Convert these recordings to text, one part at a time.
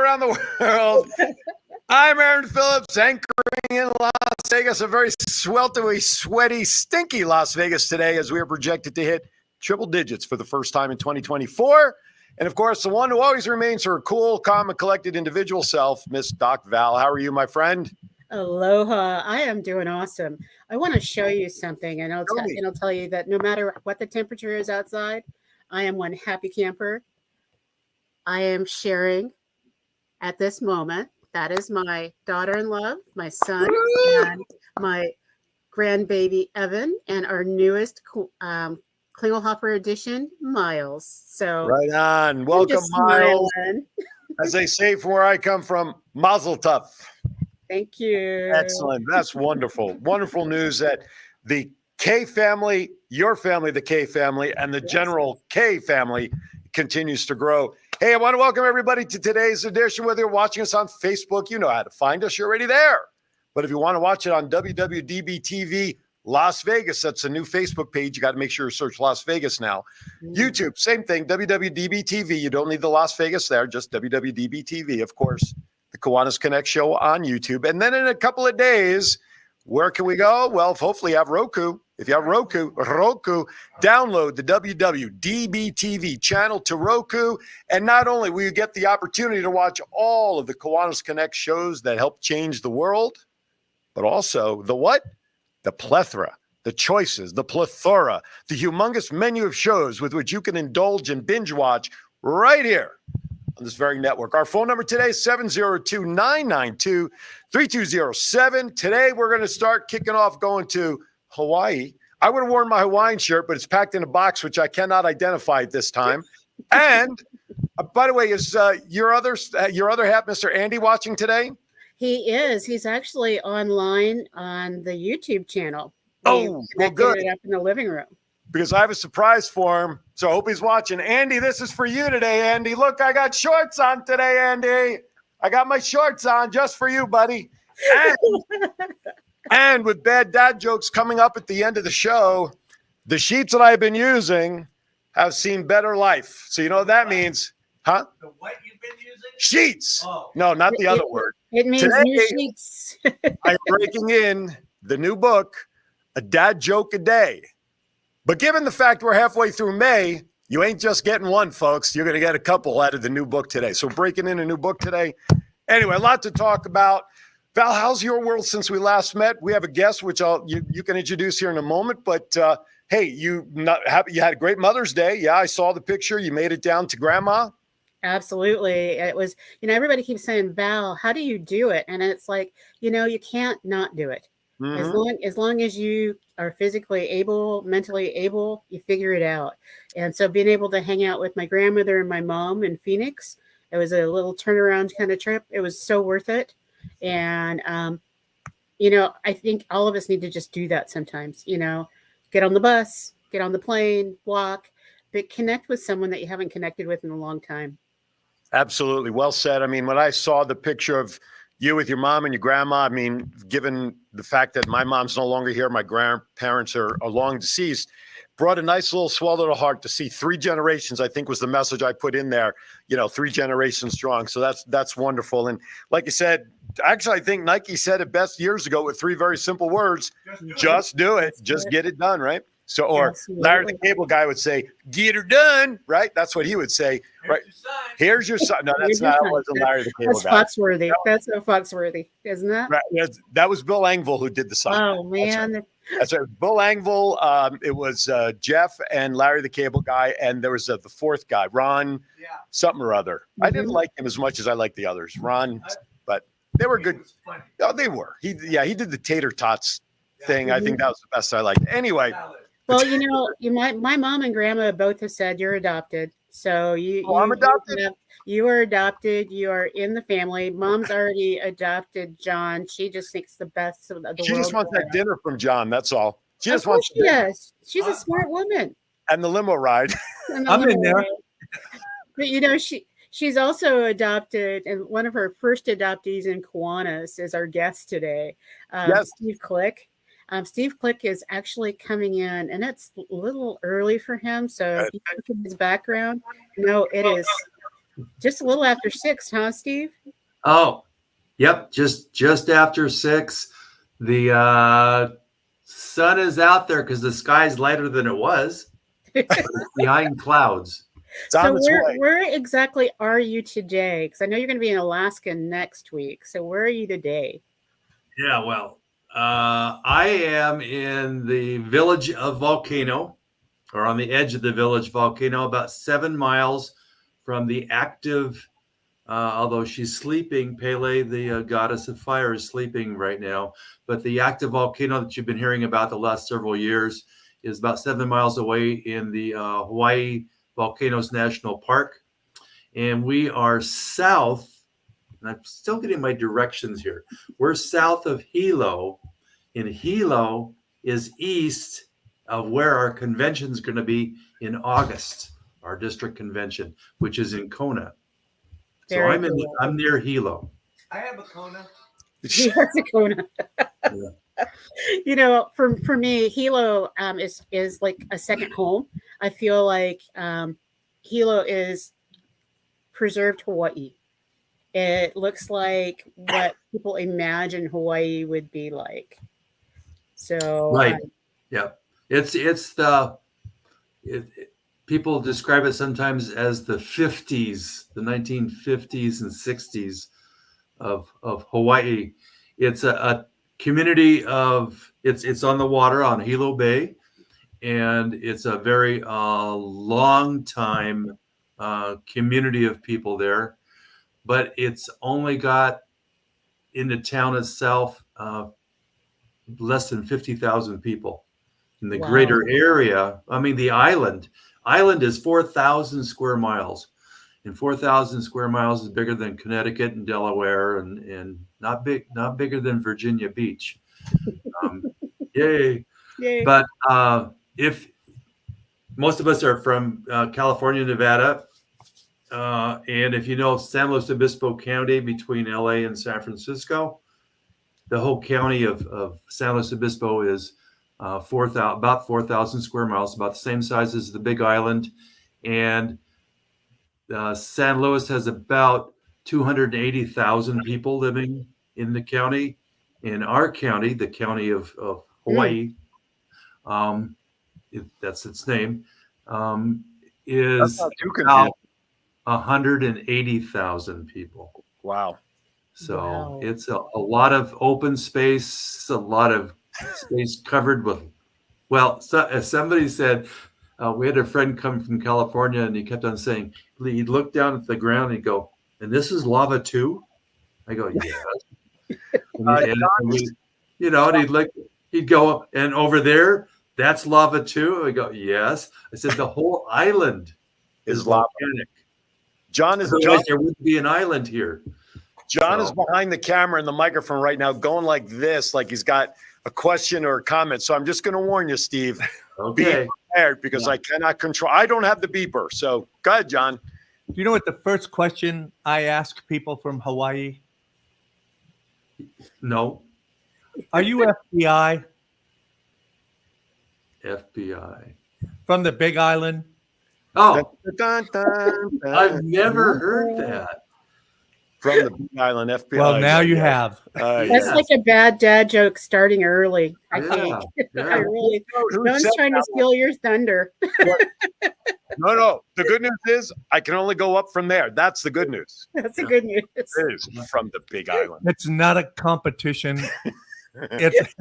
around the world. I'm Aaron Phillips, anchoring in Las Vegas, a very sweltery, sweaty, stinky Las Vegas today as we are projected to hit triple digits for the first time in 2024. And of course, the one who always remains her cool, calm, and collected individual self, Miss Doc Val. How are you, my friend? Aloha. I am doing awesome. I want to show you something, and I'll tell you that no matter what the temperature is outside, I am one happy camper. I am sharing at this moment. That is my daughter-in-law, my son, and my grandbaby Evan, and our newest Klingelhofer edition, Miles. So right on. Welcome, Miles. As they say from where I come from, Mazel Tov. Thank you. Excellent. That's wonderful. Wonderful news that the K family, your family, the K family, and the general K family continues to grow. Hey, I want to welcome everybody to today's edition. Whether you're watching us on Facebook, you know how to find us. You're already there. But if you want to watch it on WWDB TV Las Vegas, that's a new Facebook page. You got to make sure you search Las Vegas now. YouTube, same thing, WWDB TV. You don't need the Las Vegas there, just WWDB TV, of course. The Kiwanis Connects show on YouTube. And then in a couple of days, where can we go? Well, hopefully you have Roku. If you have Roku, download the WWDB TV channel to Roku. And not only will you get the opportunity to watch all of the Kiwanis Connect shows that help change the world, but also the what? The plethora, the choices, the plethora, the humongous menu of shows with which you can indulge and binge watch right here on this very network. Our phone number today is 702-992-3207. Today, we're going to start kicking off going to Hawaii. I would have worn my Hawaiian shirt, but it's packed in a box, which I cannot identify at this time. And by the way, is your other half, Mr. Andy, watching today? He is. He's actually online on the YouTube channel. Oh, well, good. It up in the living room. Because I have a surprise for him. So I hope he's watching. Andy, this is for you today, Andy. Look, I got shorts on today, Andy. I got my shorts on just for you, buddy. And with bad dad jokes coming up at the end of the show, the sheets that I've been using have seen better life. So you know what that means, huh? The what you've been using? Sheets. Oh. No, not the other word. It means Today, new sheets. I'm breaking in the new book, A Dad Joke a Day. But given the fact we're halfway through May, you ain't just getting one, folks. You're going to get a couple out of the new book today. So breaking in a new book today. Anyway, a lot to talk about. Val, how's your world since we last met? We have a guest, which you can introduce here in a moment. But, hey, you had a great Mother's Day. Yeah, I saw the picture. You made it down to Grandma. Absolutely. It was, everybody keeps saying, Val, how do you do it? And it's like, you can't not do it. Mm-hmm. As long as you are physically able, mentally able, you figure it out. And so being able to hang out with my grandmother and my mom in Phoenix, it was a little turnaround kind of trip. It was so worth it. And, I think all of us need to just do that sometimes, get on the bus, get on the plane, walk, but connect with someone that you haven't connected with in a long time. Absolutely. Well said. I mean, when I saw the picture of you with your mom and your grandma, I mean, given the fact that my mom's no longer here, my grandparents are long deceased, brought a nice little swell to the heart to see 3 generations, I think was the message I put in there, 3 generations strong. So that's wonderful. And like you said, actually, I think Nike said it best years ago with 3 very simple words, just do it, just get it done, right? So, or Larry the Cable Guy would say, get her done, right? That's what he would say, right? Here's your son. No, that's not, that wasn't Larry the Cable Guy. That's Foxworthy. That's so Foxworthy, isn't that? Right. That was Bill Engvall who did the sign. Oh, man. That's right. Bill Engvall. It was Jeff and Larry the Cable Guy, and there was the 4th guy, Ron, something or other. Mm-hmm. I didn't like him as much as I liked the others, Ron, but they were good. Oh, they were. He did the tater tots thing. I think that was the best I liked. Anyway. Well, my mom and grandma both have said you're adopted. So I'm adopted. You are adopted. You are in the family. Mom's already adopted John. She just thinks the best of the world. She just wants that dinner from John. That's all. She just wants. She does. She's a smart woman. And the limo ride. I'm in there. But she's also adopted, and one of her first adoptees in Kiwanis is our guest today, Steve Click. Steve Click is actually coming in, and it's a little early for him. So if you look at his background, no, it is Just a little after 6, huh, Steve? Oh, yep. Just after 6, the sun is out there because the sky's lighter than it was. It's behind clouds. It's on So its way. where exactly are you today? Because I know you're going to be in Alaska next week. So where are you today? Yeah, well, I am in the village of Volcano, or on the edge of the village Volcano, about 7 miles from the active, although she's sleeping, Pele, the goddess of fire, is sleeping right now. But the active volcano that you've been hearing about the last several years is about 7 miles away in the Hawaii Volcanoes National Park. And we are south, and I'm still getting my directions here. We're south of Hilo, and Hilo is east of where our convention is going to be in August, our district convention, which is in Kona. So Very I'm cool. I'm near Hilo. I have a Kona. He has a Kona. Yeah. You know, for me, Hilo is like a second home. I feel like Hilo is preserved Hawaii. It looks like what people imagine Hawaii would be like. So Right. Yeah. It's the people describe it sometimes as the 50s, the 1950s and 60s of Hawaii. It's a community of it's on the water on Hilo Bay, and it's a very long time community of people there. But it's only got in the town itself less than 50,000 people. In the wow. greater area, I mean, the island is 4,000 square miles, and 4,000 square miles is bigger than Connecticut and Delaware, and not bigger than Virginia Beach. Yay! Yay. But if most of us are from California, Nevada, and if you know San Luis Obispo County between LA and San Francisco, the whole county of San Luis Obispo is about 4,000 square miles, about the same size as the Big Island. And San Luis has about 280,000 people living in the county. In our county, the county of Hawaii, that's its name, is That's not too about confusing. 180,000 people. Wow. So Wow. it's a lot of open space, a lot of space covered with, well, so, as somebody said, we had a friend come from California, and he kept on saying, he'd look down at the ground and he'd go, "And this is lava too?" I go, "Yes." And he'd go, "And over there, that's lava too?" I go, "Yes." I said, "The whole island is lava. volcanic. John is Otherwise, there wouldn't be an island here." John is behind the camera and the microphone right now, going like this, like he's got a question or a comment. So I'm just going to warn you, Steve. Okay. Be prepared, because I cannot control. I don't have the beeper. So go ahead, John. Do you know what the first question I ask people from Hawaii? No. Are you FBI FBI. from the Big Island? Oh, Dun, dun, dun, I've never heard that. from the Big Island FBI. Well, now you have. That's Yeah. like a bad dad joke starting early. I Yeah, think. yeah. I really. Who John's said trying to that steal your thunder. No. The good news is I can only go up from there. That's the good news. That's the good news. It is from the Big Island. It's not a competition. It's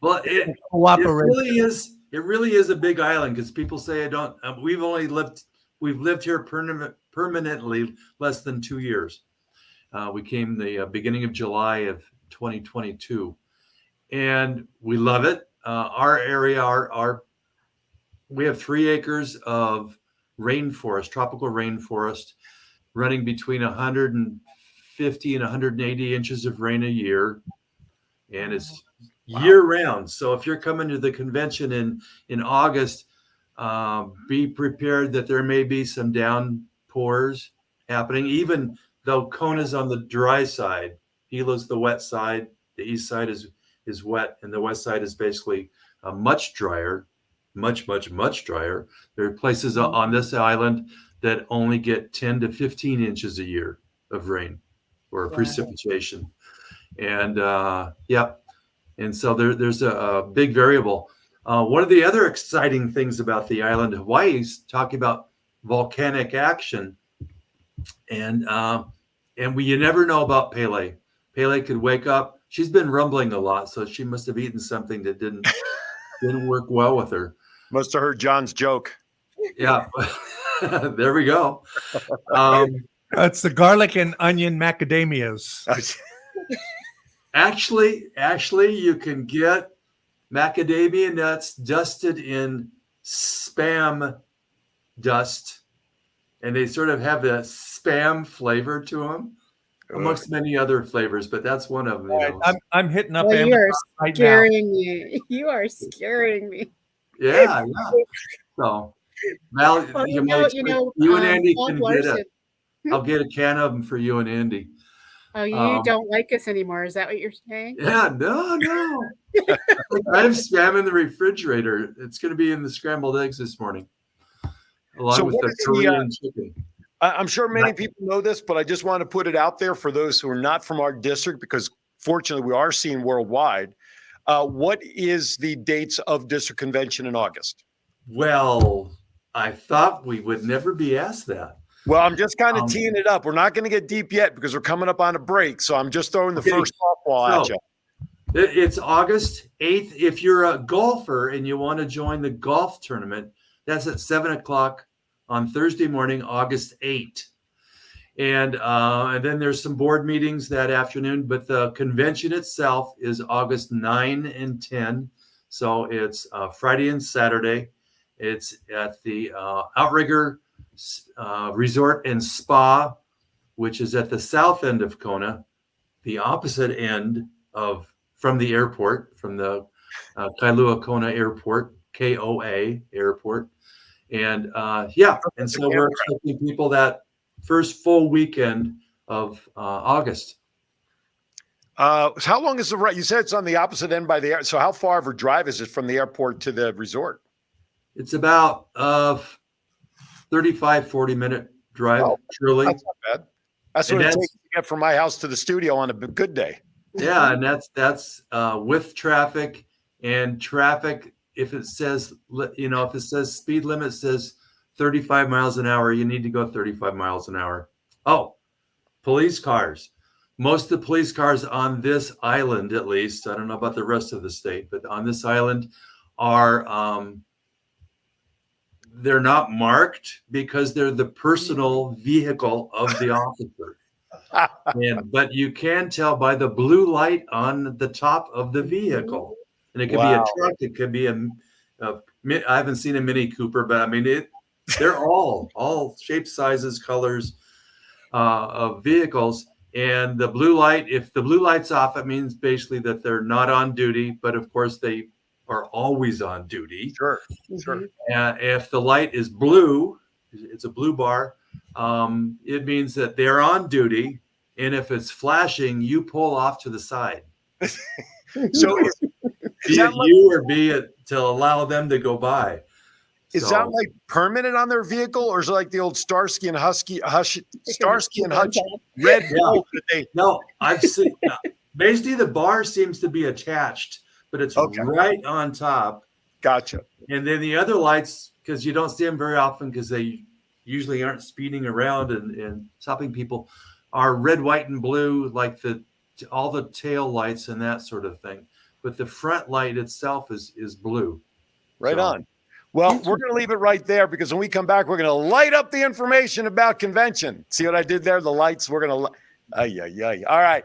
Well, it cooperation. really is a big island, because people say I don't. We've lived here permanently less than 2 years. We came the beginning of July of 2022, and we love it. Our area, we have 3 acres of rainforest, tropical rainforest, running between 150 and 180 inches of rain a year, and it's year round. So if you're coming to the convention in August, be prepared that there may be some downpours happening, even though Kona's on the dry side. Hilo's the wet side. The east side is wet, and the west side is basically much drier, much drier. There are places on this island that only get 10 to 15 inches a year of rain or Wow. precipitation. And and so there's a big variable. One of the other exciting things about the island of Hawaii is talking about volcanic action, and you never know about Pele. Pele could wake up. She's been rumbling a lot, so she must have eaten something that didn't work well with her. Must have heard John's joke. Yeah, there we go. It's the garlic and onion macadamias. Actually, you can get macadamia nuts dusted in spam dust, and they sort of have the spam flavor to them, amongst many other flavors. But that's one of them. You know. I'm hitting up Well, you Amazon are right now. scaring me. You are scaring me. Yeah. So, Val, Well, you and Andy Bob can get Larson. I'll get a can of them for you and Andy. Oh, you don't like us anymore. Is that what you're saying? Yeah, no. I have spam in the refrigerator. It's going to be in the scrambled eggs this morning, along with the Korean chicken. I'm sure many people know this, but I just want to put it out there for those who are not from our district, because fortunately we are seen worldwide. What is the dates of district convention in August? Well, I thought we would never be asked that. Well, I'm just kind of teeing it up. We're not going to get deep yet because we're coming up on a break. So I'm just throwing the first softball at you. It's August 8th. If you're a golfer and you want to join the golf tournament, that's at 7:00 on Thursday morning, August 8th. And then there's some board meetings that afternoon, but the convention itself is August 9 and 10. So it's Friday and Saturday. It's at the Outrigger Resort and Spa, which is at the south end of Kona, the opposite end from the airport, from the Kailua Kona Airport, KOA Airport. And and so we're expecting people that first full weekend of August. How long is the ride? You said it's on the opposite end by the air. So how far of a drive is it from the airport to the resort? It's about 35, 40-minute drive, truly. That's not bad. That's what it takes to get from my house to the studio on a good day. Yeah, and that's with traffic. And traffic, if it says speed limit says 35 miles an hour, you need to go 35 miles an hour. Oh, police cars. Most of the police cars on this island, at least, I don't know about the rest of the state, but on this island are they're not marked because they're the personal vehicle of the officer. But you can tell by the blue light on the top of the vehicle. And it could be a truck. It could be I haven't seen a Mini Cooper, but I mean, they're all shapes, sizes, colors of vehicles. And the blue light, if the blue light's off, it means basically that they're not on duty. But of course, they are always on duty. Sure. If the light is blue, it's a blue bar, it means that they're on duty. And if it's flashing, you pull off to the side. So be it you or be it to allow them to go by. Is that like permanent on their vehicle, or is it like the old Starsky and Hutch red bull? No, I've seen. Basically, the bar seems to be attached, but it's right on top. Gotcha. And then the other lights, because you don't see them very often, because they usually aren't speeding around and stopping people, are red, white, and blue, like all the tail lights and that sort of thing. But the front light itself is blue. Right on. Well, we're going to leave it right there, because when we come back, we're going to light up the information about convention. See what I did there? The lights, we're going to. All right.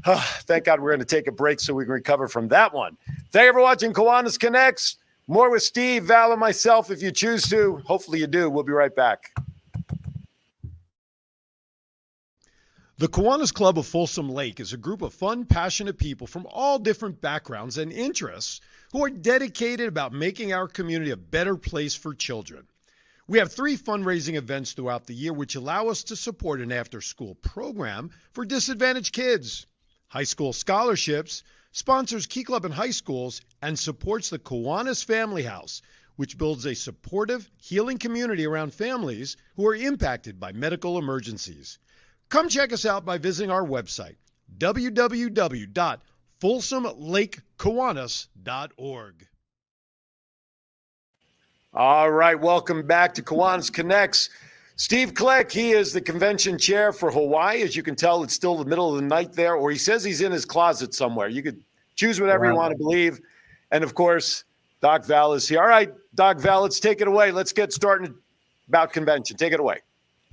Thank God we're going to take a break so we can recover from that one. Thank you for watching Kiwanis Connects. More with Steve, Val, and myself if you choose to. Hopefully you do. We'll be right back. The Kiwanis Club of Folsom Lake is a group of fun, passionate people from all different backgrounds and interests who are dedicated about making our community a better place for children. We have 3 fundraising events throughout the year which allow us to support an after-school program for disadvantaged kids, high school scholarships, sponsors Key Club in high schools, and supports the Kiwanis Family House, which builds a supportive, healing community around families who are impacted by medical emergencies. Come check us out by visiting our website, www.folsomlakekiwanis.org. All right, welcome back to Kiwanis Connects. Steve Kleck, he is the convention chair for Hawaii. As you can tell, it's still the middle of the night there, or he says he's in his closet somewhere. You could choose whatever you want to believe. And of course, Doc Val is here. All right, Doc Val, let's take it away. Let's get started about convention. Take it away.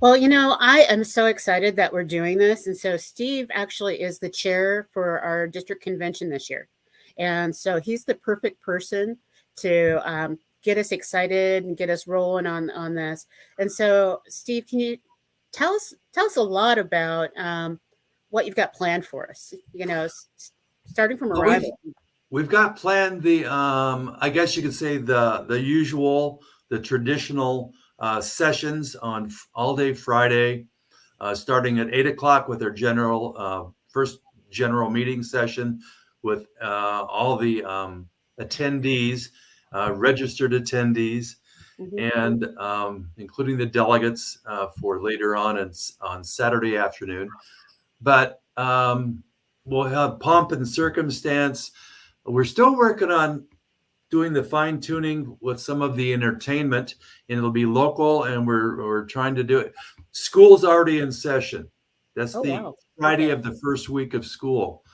Well, I am so excited that we're doing this. And so Steve actually is the chair for our district convention this year. And so he's the perfect person to get us excited and get us rolling on this. And so, Steve, can you tell us a lot about what you've got planned for us? Starting from arrival. We've got planned the I guess you could say the traditional sessions on all day Friday, starting at 8:00 with our first general meeting session with all the attendees. Registered attendees, and including the delegates for later on Saturday afternoon. But we'll have pomp and circumstance. We're still working on doing the fine tuning with some of the entertainment, and it'll be local. And we're trying to do it. School's already in session. That's Friday of the first week of school,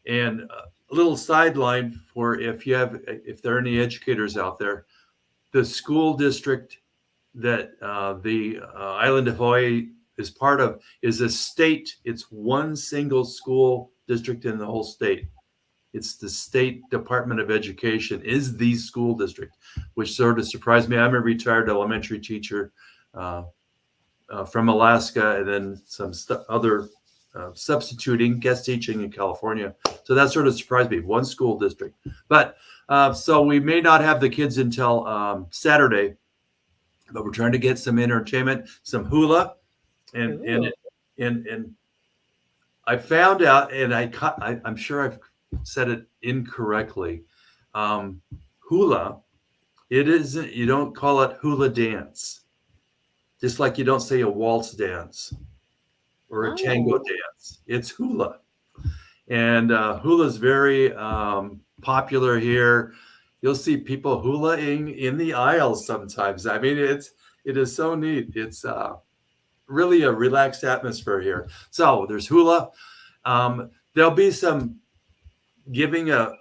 and a little sideline for if there are any educators out there, the school district that the island of Hawaii is part of is a state. It's one single school district in the whole state. It's the State Department of Education is the school district, which sort of surprised me. I'm a retired elementary teacher from Alaska, and then some other substituting, guest teaching in California. So that sort of surprised me. One school district. But so we may not have the kids until Saturday, but we're trying to get some entertainment, some hula. And I found out, and I'm sure I've said it incorrectly. Hula, it isn't, you don't call it hula dance. Just like you don't say a waltz dance or a tango dance. It's hula. And hula is very popular here. You'll see people hulaing in the aisles sometimes. I mean, it is so neat. It's really a relaxed atmosphere here. So there's hula. There'll be some giving a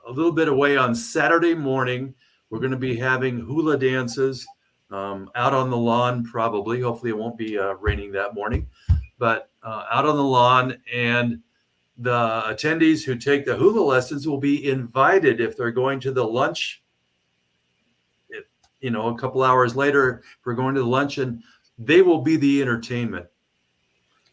little bit away on Saturday morning. We're going to be having hula dances out on the lawn, probably. Hopefully it won't be raining that morning, but out on the lawn. And the attendees who take the hula lessons will be invited if they're going to the lunch. A couple hours later, if we're going to the luncheon, they will be the entertainment.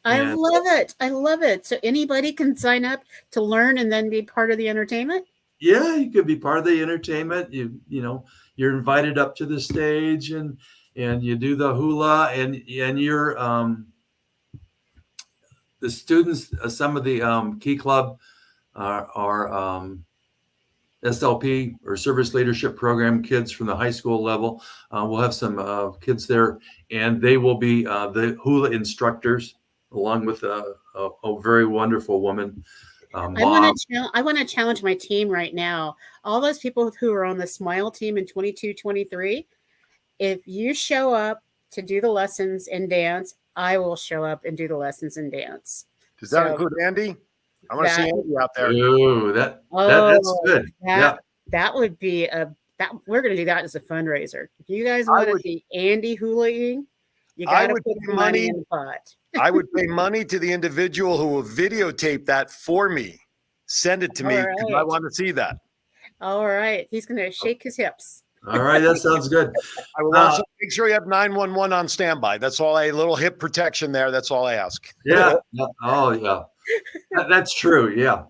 I love it. I love it. So anybody can sign up to learn and then be part of the entertainment? Yeah, you could be part of the entertainment. You're invited up to the stage and you do the hula and you're the students, some of the Key Club are SLP or Service Leadership Program kids from the high school level. We'll have some kids there, and they will be the hula instructors, along with a very wonderful woman. I want to challenge my team right now. All those people who are on the Smile team in 22-23, if you show up to do the lessons and dance, I will show up and do the lessons and dance. Does that include Andy? I want to see Andy out there. Ooh, that's good. That would be we're going to do that as a fundraiser. If you guys want to see Andy hulaing, you got to put money in the pot. I would pay money to the individual who will videotape that for me. Send it to me because I want to see that. All right. He's going to shake his hips. All right. That sounds good. I will also make sure you have 911 on standby. That's all. A little hip protection there. That's all I ask. Yeah. Oh, yeah. That's true. Yeah.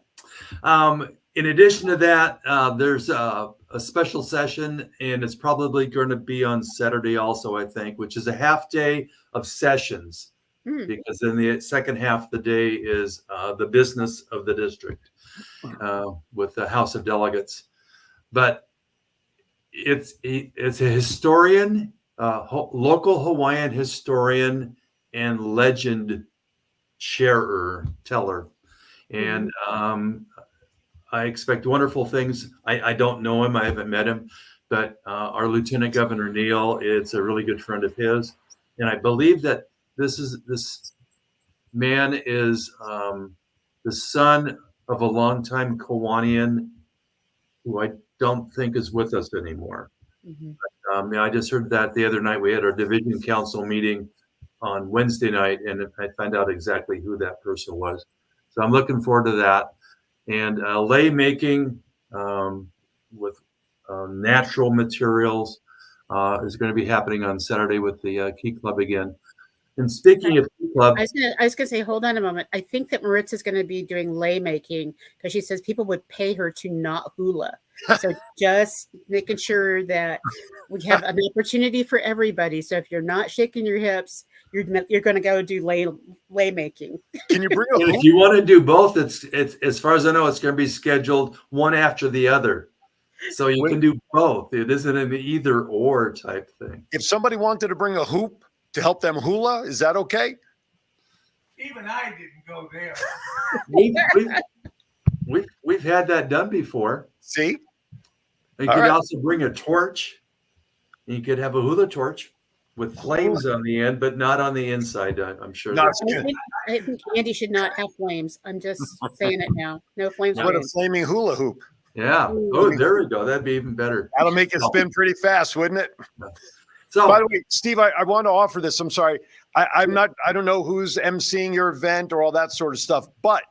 In addition to that, there's a special session, and it's probably going to be on Saturday also, I think, which is a half day of sessions. Because then the second half of the day is the business of the district with the House of Delegates. But it's a historian, local Hawaiian historian and legend teller. And I expect wonderful things. I don't know him. I haven't met him, but our Lieutenant Governor Neal is a really good friend of his. And I believe that this man is the son of a longtime Kiwanian who I don't think is with us anymore. I just heard that the other night. We had our division council meeting on Wednesday night, and I found out exactly who that person was. So I'm looking forward to that. And lei making with natural materials is going to be happening on Saturday with the Key Club again. And speaking of Key Club, I was gonna say, hold on a moment. I think that Maritza's going to be doing lei making because she says people would pay her to not hula. So just making sure that we have an opportunity for everybody. So if you're not shaking your hips, you're going to go do lei making. Can you bring a and hoop? if you want to do both, it's as far as I know, it's going to be scheduled one after the other. So you can do both. It isn't an either or type thing. If somebody wanted to bring a hoop to help them hula, is that okay? Even I didn't go there. We've had that done before. See? You could also bring a torch. You could have a hula torch with flames on the end, but not on the inside. I'm sure. No, I think Andy should not have flames. I'm just saying it now. No flames. What a flaming hula hoop. Yeah. Oh, there we go. That'd be even better. That'll make it spin pretty fast, wouldn't it? So, by the way, Steve, I want to offer this. I'm sorry. I don't know who's emceeing your event or all that sort of stuff, but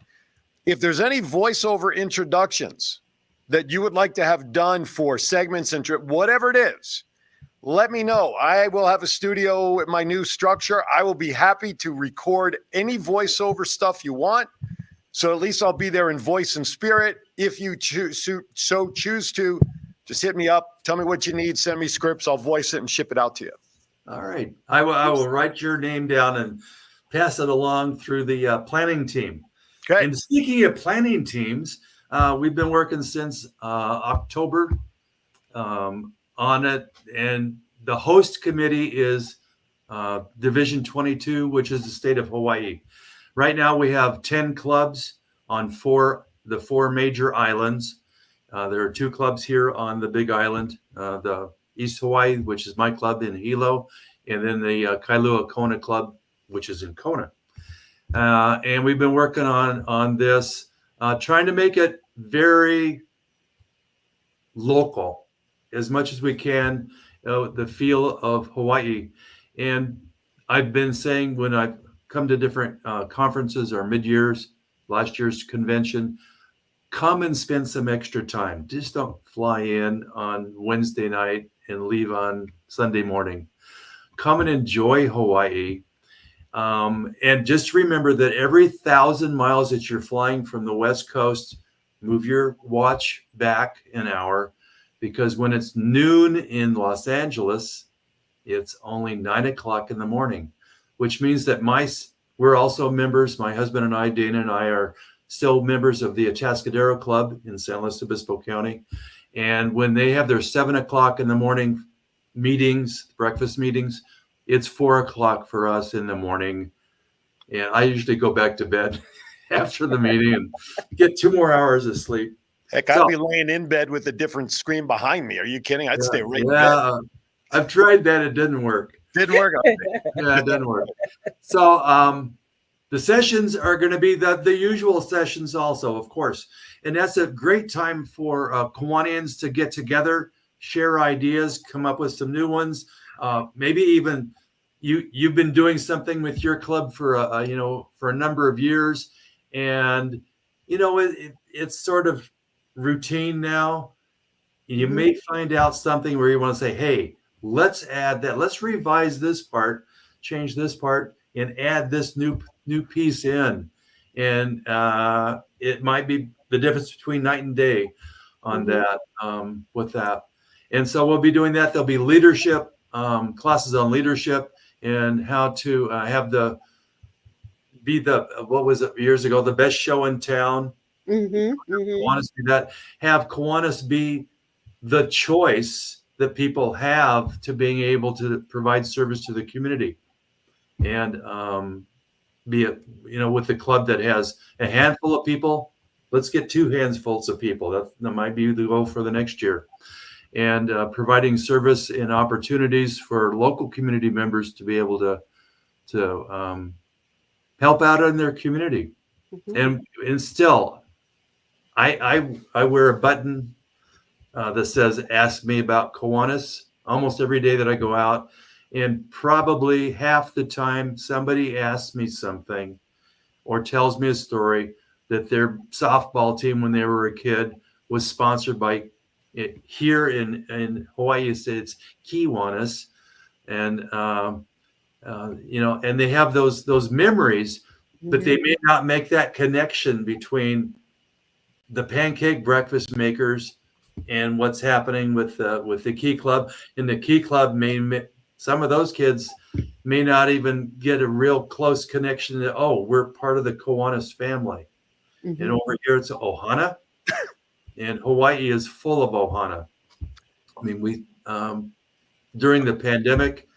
if there's any voiceover introductions that you would like to have done for segments and whatever it is, let me know. I will have a studio at my new structure. I will be happy to record any voiceover stuff you want. So at least I'll be there in voice and spirit. If you choose to, just hit me up. Tell me what you need. Send me scripts. I'll voice it and ship it out to you. All right. I will write your name down and pass it along through the planning team. Okay. And speaking of planning teams, we've been working since October on it. And the host committee is Division 22, which is the state of Hawaii. Right now we have 10 clubs on the four major islands. There are 2 clubs here on the Big Island, the East Hawaii, which is my club in Hilo, and then the Kailua Kona Club, which is in Kona. And we've been working on this, trying to make it very local as much as we can, the feel of Hawaii. And I've been saying when I've come to different conferences or mid-years, last year's convention, come and spend some extra time. Just don't fly in on Wednesday night and leave on Sunday morning. Come and enjoy Hawaii. And just remember that every 1,000 miles that you're flying from the West Coast, move your watch back an hour, because when it's noon in Los Angeles, it's only 9 o'clock in the morning, which means that we're also members. My husband and I, Dana and I, are still members of the Atascadero Club in San Luis Obispo County. And when they have their 7 o'clock in the morning meetings, breakfast meetings, it's 4 o'clock for us in the morning. And I usually go back to bed after the meeting and get 2 more hours of sleep. Heck, I'd be laying in bed with a different screen behind me. Are you kidding? I'd stay right in bed. Yeah, I've tried that. It didn't work. Didn't work. Yeah, it didn't work. So the sessions are going to be the usual sessions also, of course. And that's a great time for Kiwanians to get together, share ideas, come up with some new ones. Maybe even you've been doing something with your club for a number of years, and it's sort of routine now. You may find out something where you want to say, hey, let's add that. Let's revise this part, change this part, and add this new piece in. And it might be the difference between night and day on that, with that. And so we'll be doing that. There'll be leadership, classes on leadership and how to what was it years ago, the best show in town. Kiwanis do that. Have Kiwanis be the choice that people have to being able to provide service to the community. And be it, with the club that has a handful of people, let's get 2 handfuls of people. That might be the goal for the next year. And providing service and opportunities for local community members to be able to help out in their community. And still, I wear a button that says "Ask me about Kiwanis" almost every day that I go out, and probably half the time somebody asks me something or tells me a story that their softball team when they were a kid was sponsored by it. Here in Hawaii, it's Kiwanis, and and they have those memories, but they may not make that connection between the pancake breakfast makers and what's happening with the Key Club. And the Key Club some of those kids may not even get a real close connection to, oh, we're part of the Kiwanis family. And over here it's Ohana, and Hawaii is full of Ohana. I mean, we during the pandemic,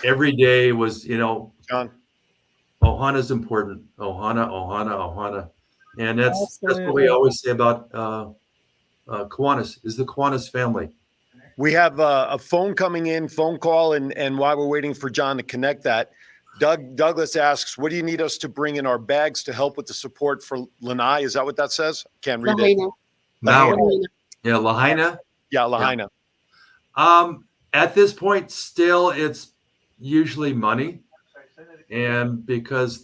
every day was, John. Ohana's important. Ohana. And that's what we Absolutely. always say about Kiwanis, is the Kiwanis family. We have a phone call, and while we're waiting for John to connect that, Douglas asks, what do you need us to bring in our bags to help with the support for Lanai? Is that what that says? Can't read it. Lahaina. Yeah, Lahaina. Yeah, Lahaina. At this point, still, it's usually money, and because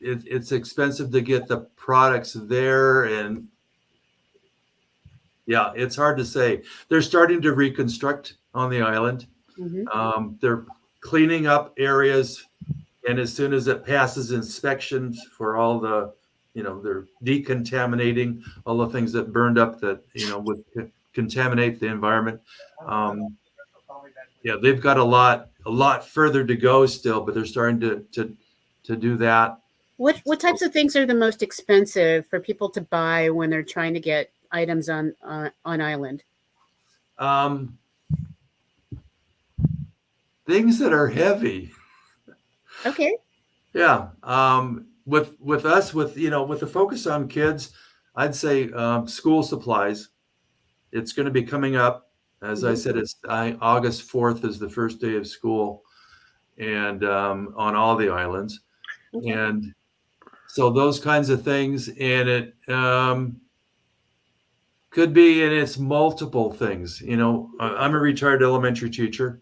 it's expensive to get the products there, and yeah, it's hard to say. They're starting to reconstruct on the island. They're cleaning up areas, and as soon as it passes inspections for all the, they're decontaminating all the things that burned up that, would contaminate the environment. Yeah, they've got a lot further to go still, but they're starting to do that. What types of things are the most expensive for people to buy when they're trying to get items on island? Things that are heavy. Okay. Yeah. With us, with the focus on kids, I'd say school supplies. It's going to be coming up. As I said, it's August 4th is the first day of school, and on all the islands. Okay. And so those kinds of things, and it could be, and it's multiple things. I'm a retired elementary teacher,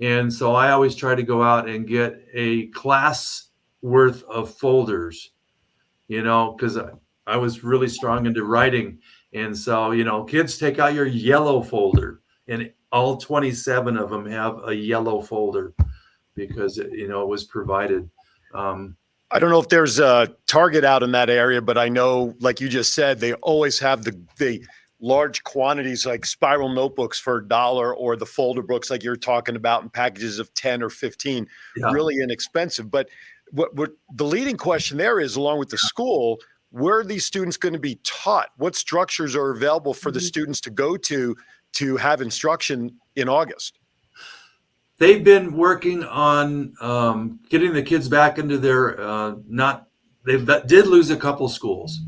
and so I always try to go out and get a class worth of folders, because I was really strong into writing. And so, kids, take out your yellow folder, and all 27 of them have a yellow folder because it was provided. I don't know if there's a Target out in that area, but I know, like you just said, they always have the large quantities, like spiral notebooks for $1, or the folder books like you're talking about in packages of 10 or 15, really inexpensive. But what the leading question there is, along with the school, where are these students going to be taught? What structures are available for the students to go to have instruction in August? They've been working on getting the kids back into their they did lose a couple schools,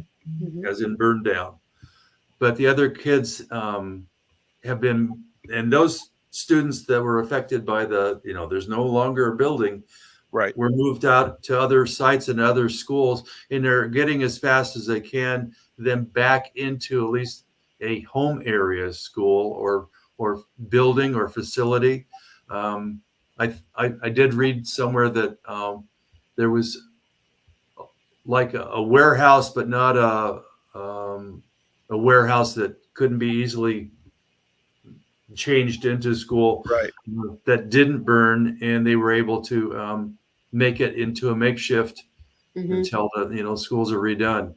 as in burned down, but the other kids have been, and those students that were affected by there's no longer a building, right, were moved out to other sites and other schools, and they're getting as fast as they can them back into at least a home area school or building or facility. I did read somewhere that there was like a warehouse, but not a warehouse that couldn't be easily changed into school, right, that didn't burn, and they were able to make it into a makeshift until the schools are redone.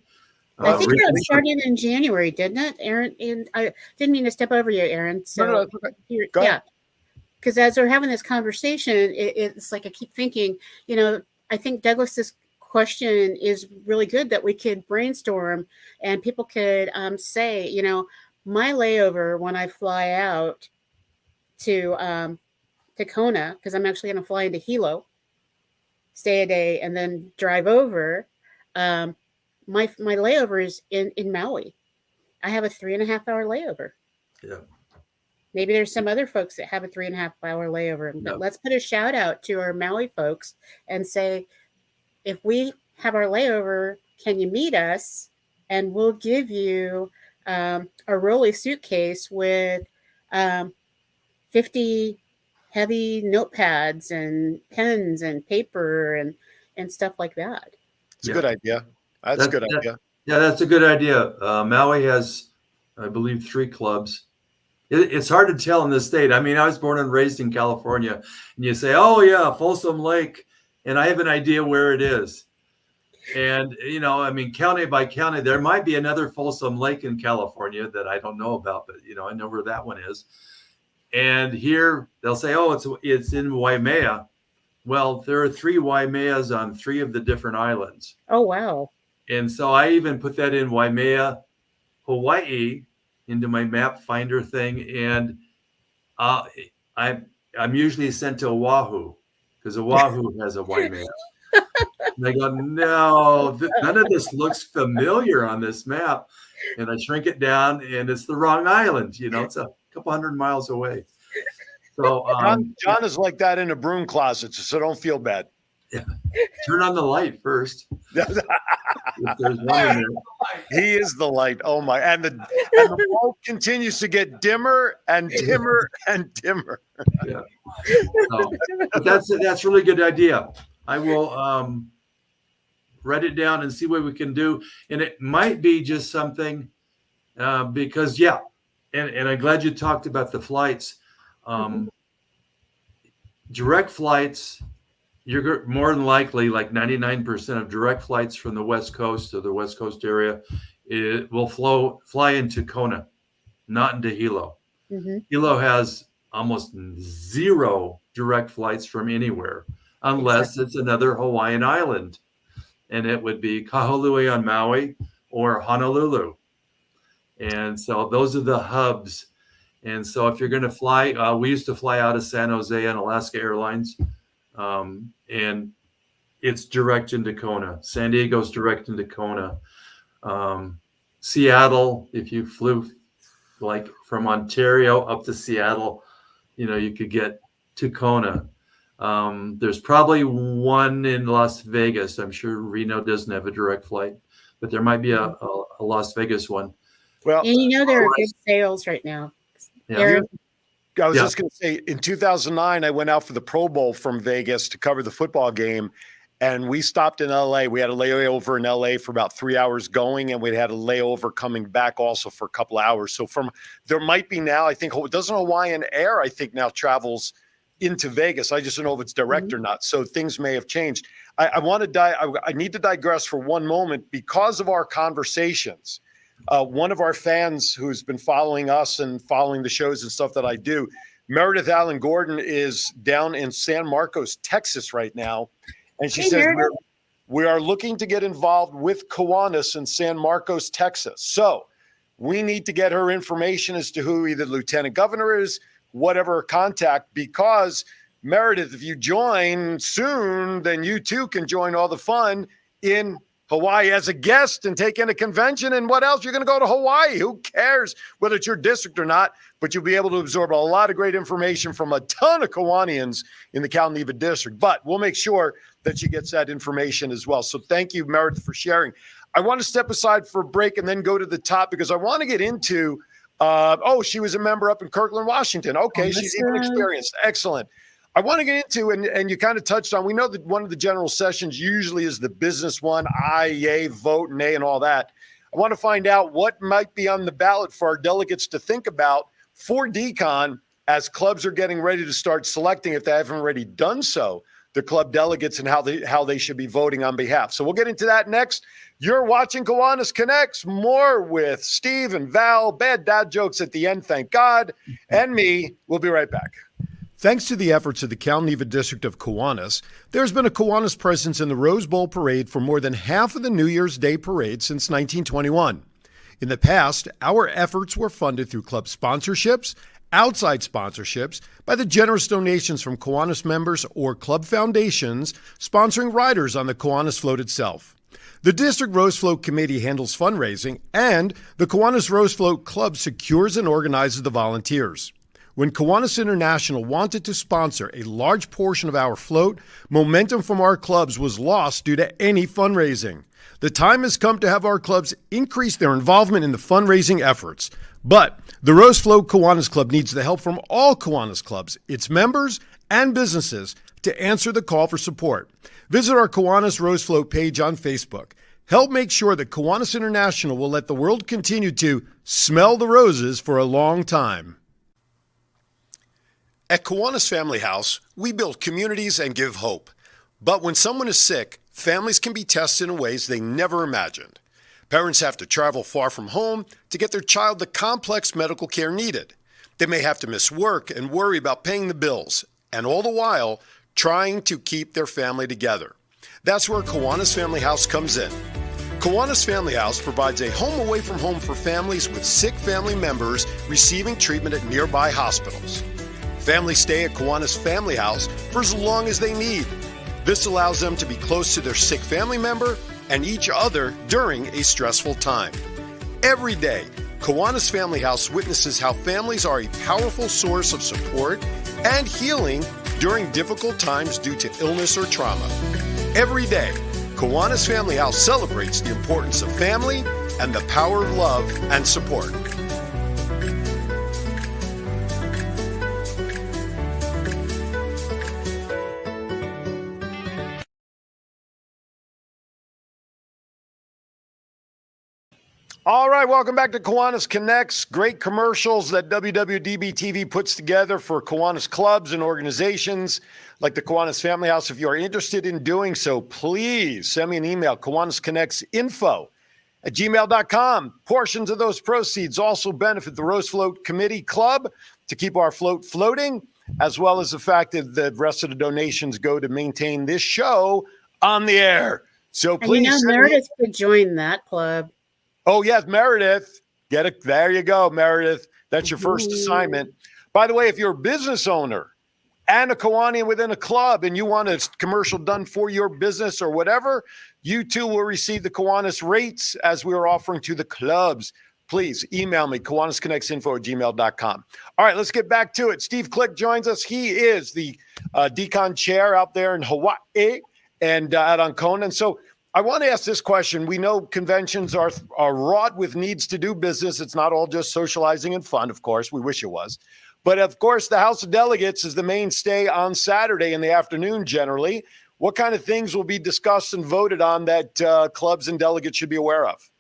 I think that started in January, didn't it, Aaron? And I didn't mean to step over you, Aaron. So no, okay. Go ahead. Because as we're having this conversation, it's like I keep thinking, I think Douglas's question is really good, that we could brainstorm and people could say, my layover when I fly out to Kona, because I'm actually going to fly into Hilo, stay a day, and then drive over. My layover is in Maui. I have a 3.5 hour layover. Yeah. Maybe there's some other folks that have a 3.5 hour layover. But let's put a shout out to our Maui folks and say, if we have our layover, can you meet us? And we'll give you a rolly suitcase with 50 heavy notepads and pens and paper and stuff like that. It's a good idea. That's a good idea. Yeah, that's a good idea. Maui has, I believe, 3 clubs. It's hard to tell in this state. I mean, I was born and raised in California, and you say, oh, yeah, Folsom Lake, and I have an idea where it is. And, I mean, county by county, there might be another Folsom Lake in California that I don't know about, but, I know where that one is. And here they'll say, oh, it's in Waimea. Well, there are 3 Waimeas on 3 of the different islands. Oh, wow. And so I even put that in Waimea, Hawaii, into my map finder thing. And I'm usually sent to Oahu because Oahu has a Waimea. And I go, no, none of this looks familiar on this map. And I shrink it down and it's the wrong island. It's a couple hundred miles away. So John is like that in a broom closet, so don't feel bad. Yeah. Turn on the light first. If there's one in there. He is the light. Oh my! And the bulb continues to get dimmer and dimmer and dimmer. Yeah. But that's really good idea. I will write it down and see what we can do. And it might be just something because and I'm glad you talked about the flights. Direct flights. You're more than likely, like 99% of direct flights from the West Coast or the West Coast area, it will fly into Kona, not into Hilo. Mm-hmm. Hilo has almost 0 direct flights from anywhere, unless it's another Hawaiian island. And it would be Kahului on Maui or Honolulu. And so those are the hubs. And so if you're going to fly, we used to fly out of San Jose on Alaska Airlines. And it's direct into Kona. San Diego's direct into Kona. Seattle, if you flew like from Ontario up to Seattle, you could get to Kona. There's probably one in Las Vegas. I'm sure Reno doesn't have a direct flight, but there might be a Las Vegas one. Well, and there are good sales right now. Yeah. I was just going to say, in 2009, I went out for the Pro Bowl from Vegas to cover the football game, and we stopped in L.A. We had a layover in L.A. for about 3 hours going, and we had a layover coming back also for a couple of hours. So there might be now, I think, doesn't Hawaiian Air, I think, now travels into Vegas. I just don't know if it's direct or not. So things may have changed. I need to digress for one moment because of our conversations. One of our fans who's been following us and following the shows and stuff that I do, Meredith Allen Gordon, is down in San Marcos, Texas right now. And she says, we are looking to get involved with Kiwanis in San Marcos, Texas. So we need to get her information as to who either lieutenant governor is, whatever her contact, because Meredith, if you join soon, then you too can join all the fun in Hawaii as a guest and take in a convention. And what else? You're going to go to Hawaii. Who cares whether it's your district or not? But you'll be able to absorb a lot of great information from a ton of Kiwanians in the Cal Neva district. But we'll make sure that she gets that information as well. So thank you, Meredith, for sharing. I want to step aside for a break and then go to the top because I want to get into, she was a member up in Kirkland, Washington. Okay, she's even experienced. Excellent. I want to get into, and you kind of touched on, we know that one of the general sessions usually is the business one, aye, yay, vote, nay, and all that. I want to find out what might be on the ballot for our delegates to think about for DCON as clubs are getting ready to start selecting, if they haven't already done so, the club delegates and how they should be voting on behalf. So we'll get into that next. You're watching Kiwanis Connects, more with Steve and Val, bad dad jokes at the end, thank God, and me. We'll be right back. Thanks to the efforts of the Cal Neva District of Kiwanis, there's been a Kiwanis presence in the Rose Bowl Parade for more than half of the New Year's Day parade since 1921. In the past, our efforts were funded through club sponsorships, outside sponsorships, by the generous donations from Kiwanis members or club foundations sponsoring riders on the Kiwanis float itself. The District Rose Float Committee handles fundraising, and the Kiwanis Rose Float Club secures and organizes the volunteers. When Kiwanis International wanted to sponsor a large portion of our float, momentum from our clubs was lost due to any fundraising. The time has come to have our clubs increase their involvement in the fundraising efforts. But the Rose Float Kiwanis Club needs the help from all Kiwanis clubs, its members, and businesses to answer the call for support. Visit our Kiwanis Rose Float page on Facebook. Help make sure that Kiwanis International will let the world continue to smell the roses for a long time. At Kiwanis Family House, we build communities and give hope. But when someone is sick, families can be tested in ways they never imagined. Parents have to travel far from home to get their child the complex medical care needed. They may have to miss work and worry about paying the bills, and all the while, trying to keep their family together. That's where Kiwanis Family House comes in. Kiwanis Family House provides a home away from home for families with sick family members receiving treatment at nearby hospitals. Families stay at Kiwanis Family House for as long as they need. This allows them to be close to their sick family member and each other during a stressful time. Every day, Kiwanis Family House witnesses how families are a powerful source of support and healing during difficult times due to illness or trauma. Every day, Kiwanis Family House celebrates the importance of family and the power of love and support. All right, welcome back to Kiwanis Connects. Great commercials that WWDB TV puts together for Kiwanis clubs and organizations like the Kiwanis Family House. If you are interested in doing so, please send me an email, kiwanisconnectsinfo@gmail.com. Portions of those proceeds also benefit the Rose Float Committee Club to keep our float floating, as well as the fact that the rest of the donations go to maintain this show on the air. So please. And Meredith could join that club. Oh, yes, Meredith. Get it. There you go, Meredith. That's your first assignment. By the way, if you're a business owner and a Kiwanian within a club and you want a commercial done for your business or whatever, you too will receive the Kiwanis rates as we are offering to the clubs. Please email me, kiwanisconnectsinfo@gmail.com. All right, let's get back to it. Steve Click joins us. He is the decon chair out there in Hawaii and out on Conan. So I want to ask this question. We know conventions are wrought with needs to do business. It's not all just socializing and fun, of course. We wish it was. But, of course, the House of Delegates is the mainstay on Saturday in the afternoon generally. What kind of things will be discussed and voted on that clubs and delegates should be aware of?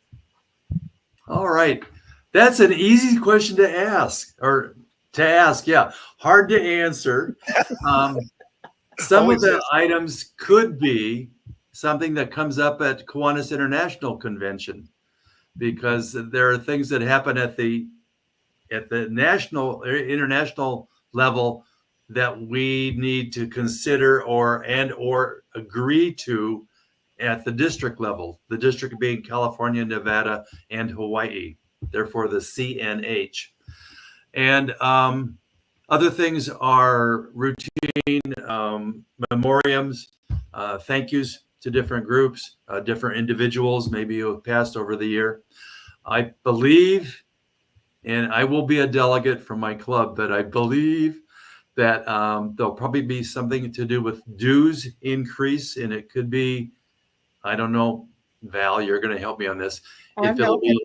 All right. That's an easy question to ask. Yeah. Hard to answer. Some of the items could be something that comes up at Kiwanis International Convention, because there are things that happen at the national or international level that we need to consider or agree to at the district level, the district being California, Nevada, and Hawaii, therefore the CNH. And other things are routine memoriams, thank yous to different groups, different individuals, maybe who have passed over the year. I believe, and I will be a delegate from my club, but I believe that there'll probably be something to do with dues increase, and it could be, I don't know, Val, you're going to help me on this. If it'll be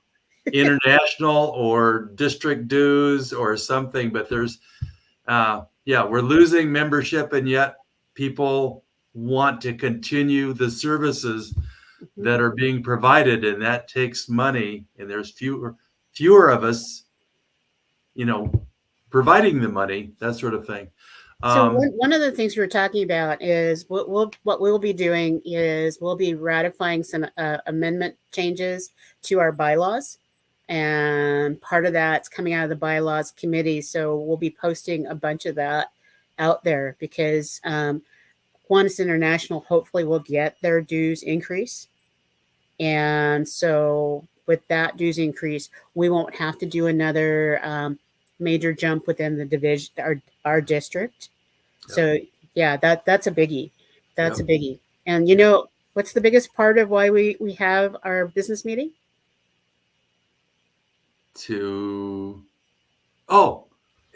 international or district dues or something, but there's, we're losing membership, and yet people want to continue the services that are being provided, and that takes money, and there's fewer of us, providing the money, that sort of thing. So one of the things we were talking about is what we'll be doing is we'll be ratifying some amendment changes to our bylaws, and part of that's coming out of the bylaws committee. So we'll be posting a bunch of that out there because Kiwanis International hopefully will get their dues increase. And so with that dues increase, we won't have to do another major jump within the division, our district. Yep. So yeah, that's a biggie. That's Yep. a biggie. And you know, what's the biggest part of why we have our business meeting?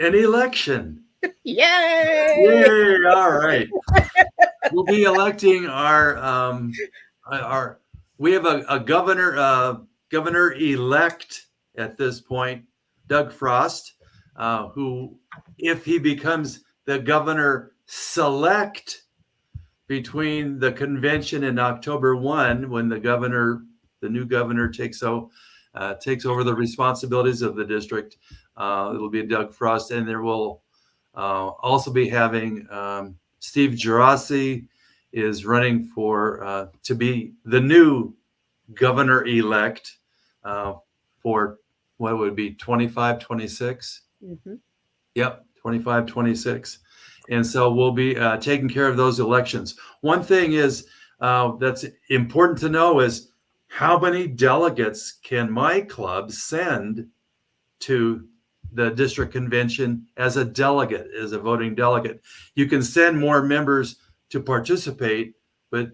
An election. Yay! Yay! All right. We'll be electing we have a governor elect at this point, Doug Frost, who, if he becomes the governor select between the convention and October 1, when the new governor takes over the responsibilities of the district, it'll be Doug Frost, and there will also be having Steve Gerasi is running for to be the new governor elect for what would be 25, 26. Mm-hmm. Yep, 25, 26. And so we'll be taking care of those elections. One thing is that's important to know is how many delegates can my club send to the district convention as a delegate, as a voting delegate. You can send more members to participate, but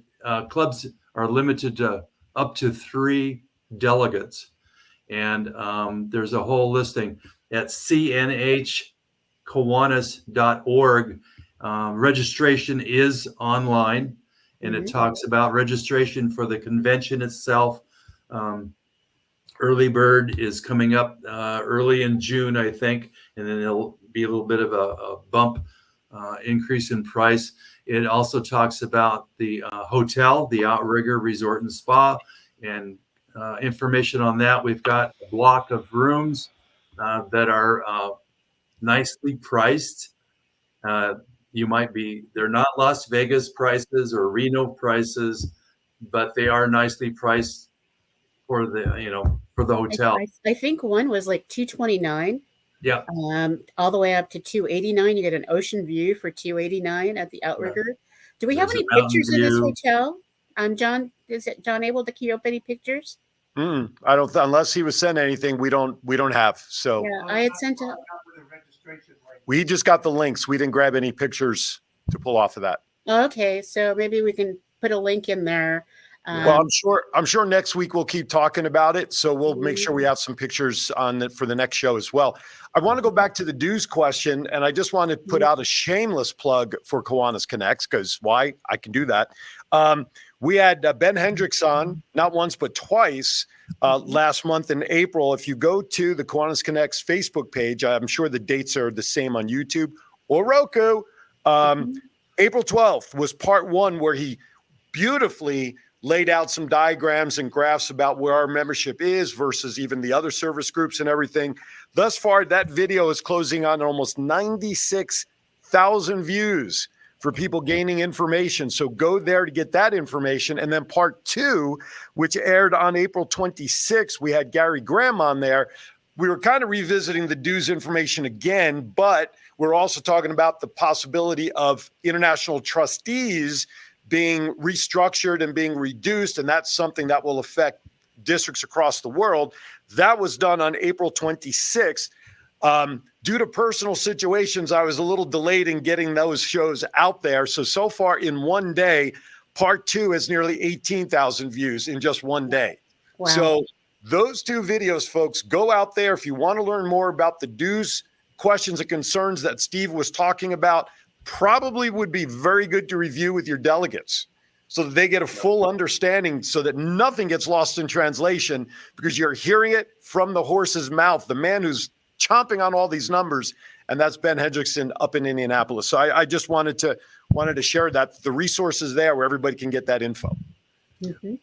clubs are limited to up to 3 delegates. And there's a whole listing at cnhkiwanis.org. Registration is online, and it talks about registration for the convention itself. Early bird is coming up early in June, I think, and then there'll be a little bit of a bump increase in price. It also talks about the hotel, the Outrigger Resort and Spa, and information on that. We've got a block of rooms that are nicely priced. They're not Las Vegas prices or Reno prices, but they are nicely priced for the hotel. I think one was like $229. Yeah. All the way up to $289. You get an ocean view for $289 at the Outrigger. Yeah. Do we have any pictures of this hotel? John, is John able to queue up any pictures? I don't. Unless he was sent anything, we don't have. So yeah, I had sent out. We just got the links. We didn't grab any pictures to pull off of that. Okay, so maybe we can put a link in there. Well, I'm sure next week we'll keep talking about it. So we'll make sure we have some pictures on it for the next show as well. I want to go back to the dues question, and I just want to put out a shameless plug for Kiwanis Connects, because why? I can do that. We had Ben Hendricks on, not once, but twice last month in April. If you go to the Kiwanis Connects Facebook page, I'm sure the dates are the same on YouTube or Roku. April 12th was part 1, where he beautifully laid out some diagrams and graphs about where our membership is versus even the other service groups and everything. Thus far, that video is closing on almost 96,000 views for people gaining information. So go there to get that information. And then part 2, which aired on April 26th, we had Gary Graham on there. We were kind of revisiting the dues information again, but we're also talking about the possibility of international trustees being restructured and being reduced, and that's something that will affect districts across the world. That was done on April 26th. Due to personal situations, I was a little delayed in getting those shows out there. So far in one day, part 2 has nearly 18,000 views in just one day. Wow. So those 2 videos, folks, go out there. If you want to learn more about the dues questions and concerns that Steve was talking about, probably would be very good to review with your delegates so that they get a full understanding, so that nothing gets lost in translation, because you're hearing it from the horse's mouth, the man who's chomping on all these numbers, and that's Ben Hendrickson up in Indianapolis. So I just wanted to share that the resources there where everybody can get that info. Mm-hmm.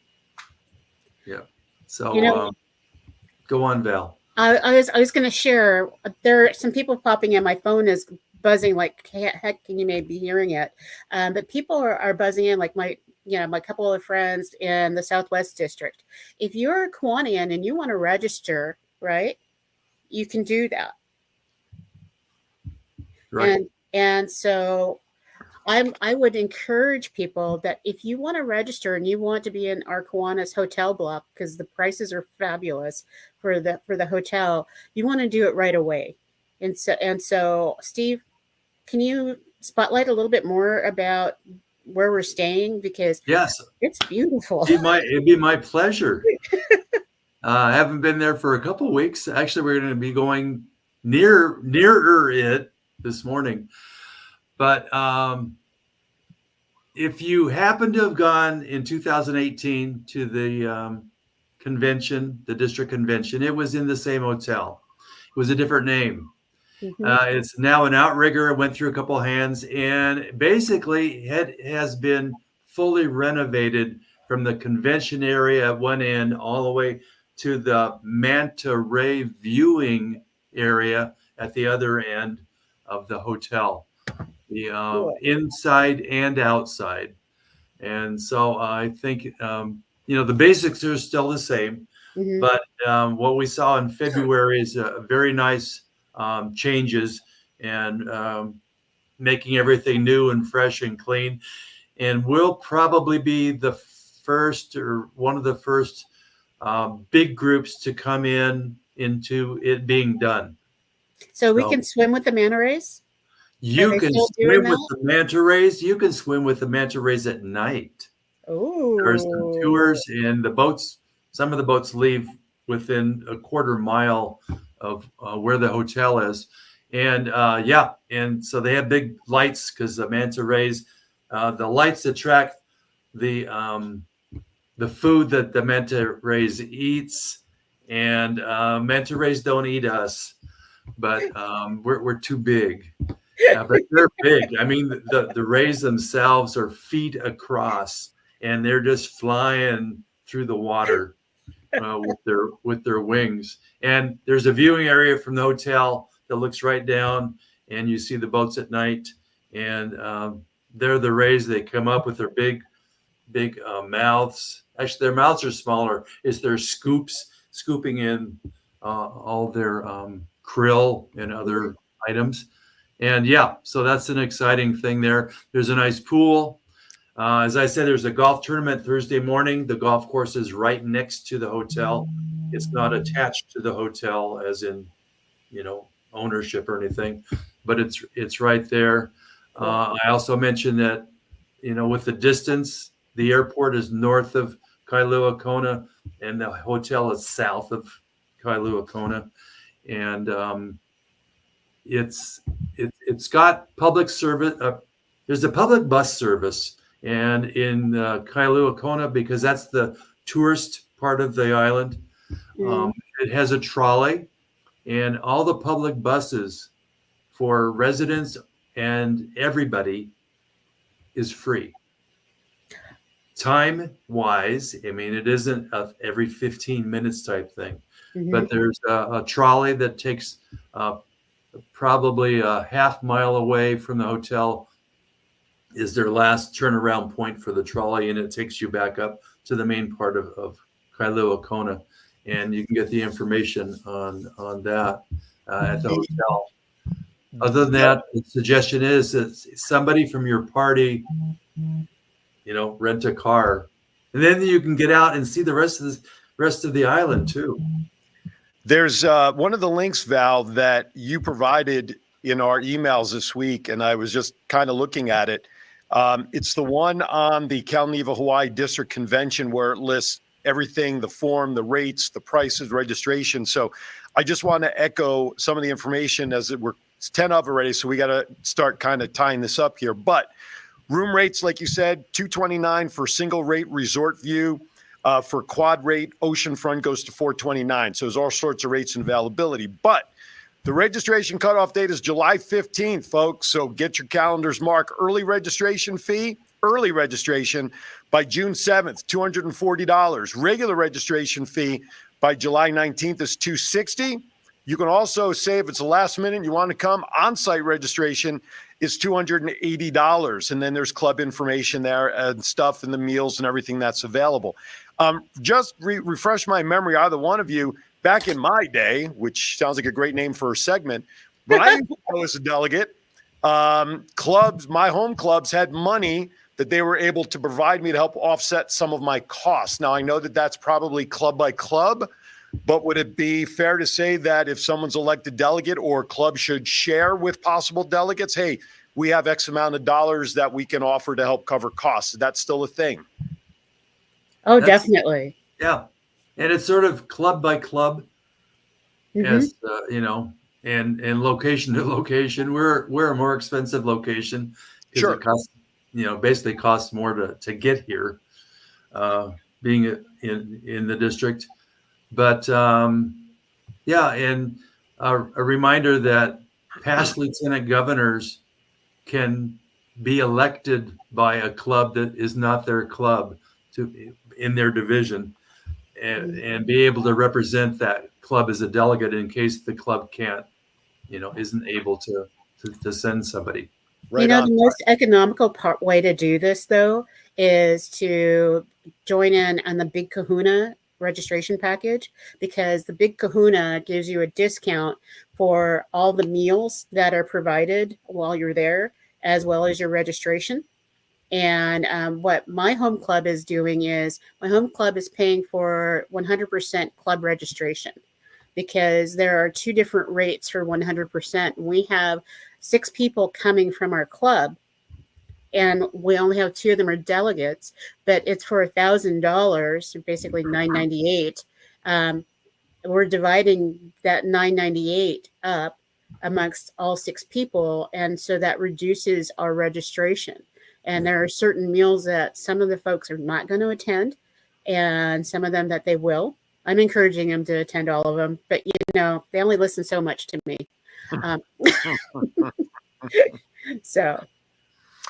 Yeah. So go on, Val. I was going to share. There are some people popping in. My phone is buzzing like heck, and you may be hearing it. But people are buzzing in, like my couple of friends in the Southwest District. If you're a Kiwanian and you want to register, right, you can do that. Right. And so I would encourage people that if you want to register and you want to be in our Kiwanis hotel block, because the prices are fabulous for the hotel, you want to do it right away. And so, Steve, can you spotlight a little bit more about where we're staying, because Yes, it's beautiful. it'd be my pleasure. I haven't been there for a couple of weeks. Actually, we're going to be going nearer it this morning. But if you happen to have gone in 2018 to the convention, the district convention, it was in the same hotel. It was a different name. It's now an outrigger. It went through a couple of hands, and basically it has been fully renovated from the convention area at one end all the way to the manta ray viewing area at the other end of the hotel, the inside and outside. And so I think, the basics are still the same, but what we saw in February is a very nice changes and making everything new and fresh and clean. And we'll probably be the first or one of the first big groups to come into it being done. So we can swim with the manta rays? You can swim with the manta rays. You can swim with the manta rays at night. Oh, There's some tours, and the boats, some of the boats leave within a quarter mile of where the hotel is. And and so they have big lights because the manta rays, the lights attract the food that the manta rays eats, and manta rays don't eat us, but we're too big. But they're big. I mean, the rays themselves are feet across, and they're just flying through the water with their wings. And there's a viewing area from the hotel that looks right down, and you see the boats at night. And they're the rays. They come up with their big mouths. Actually, their mouths are smaller. It's their scooping in all their krill and other items. And so that's an exciting thing there. There's a nice pool. As I said, there's a golf tournament Thursday morning. The golf course is right next to the hotel. It's not attached to the hotel as in, ownership or anything, but it's right there. I also mentioned that, with the distance, the airport is north of Kailua Kona and the hotel is south of Kailua Kona. And it's got public service. There's a public bus service, and in Kailua Kona, because that's the tourist part of the island, it has a trolley, and all the public buses for residents and everybody is free. Time wise, I mean, it isn't every 15 minutes type thing, but there's a trolley that takes probably a half mile away from the hotel is their last turnaround point for the trolley, and it takes you back up to the main part of Kailua Kona, and you can get the information on that at the hotel. Other than that, the suggestion is that somebody from your party, rent a car, and then you can get out and see the rest of the island too. There's one of the links, Val, that you provided in our emails this week, and I was just kind of looking at it. It's the one on the Kalniva Hawaii District Convention where it lists everything, the form, the rates, the prices, registration. So I just want to echo some of the information as it's 10 of already, so we got to start kind of tying this up here. But room rates, like you said, $229 for single rate resort view. For quad rate, oceanfront goes to $429. So there's all sorts of rates and availability. But the registration cutoff date is July 15th, folks. So get your calendars marked. Early registration by June 7th, $240. Regular registration fee by July 19th is $260. You can also say if it's the last minute and you want to come, on-site registration is $280. And then there's club information there and stuff and the meals and everything that's available. Just refresh my memory, either one of you, back in my day, which sounds like a great name for a segment, when I used to go as a delegate, Clubs, my home clubs had money that they were able to provide me to help offset some of my costs. Now, I know that that's probably club by club, but would it be fair to say that if someone's elected delegate or club should share with possible delegates, hey, we have X amount of dollars that we can offer to help cover costs? Is that still a thing? Oh, definitely. Yeah. And it's sort of club by club, as and location to location. We're a more expensive location because Sure. it costs, basically costs more to get here, being in the district. But and a reminder that past lieutenant governors can be elected by a club that is not their club in their division, and be able to represent that club as a delegate in case the club can't, isn't able to send somebody. Right The on. most economical way to do this, though, is to join in on the Big Kahuna registration package, because the Big Kahuna gives you a discount for all the meals that are provided while you're there, as well as your registration. And what my home club is doing is my home club is paying for 100% club registration, because there are two different rates for 100%. We have 6 people coming from our club, and we only have 2 of them are delegates, but it's for $1,000, basically $998. We're dividing that $998 up amongst all 6 people, and so that reduces our registration. And there are certain meals that some of the folks are not going to attend, and some of them that they will. I'm encouraging them to attend all of them, but they only listen so much to me. So.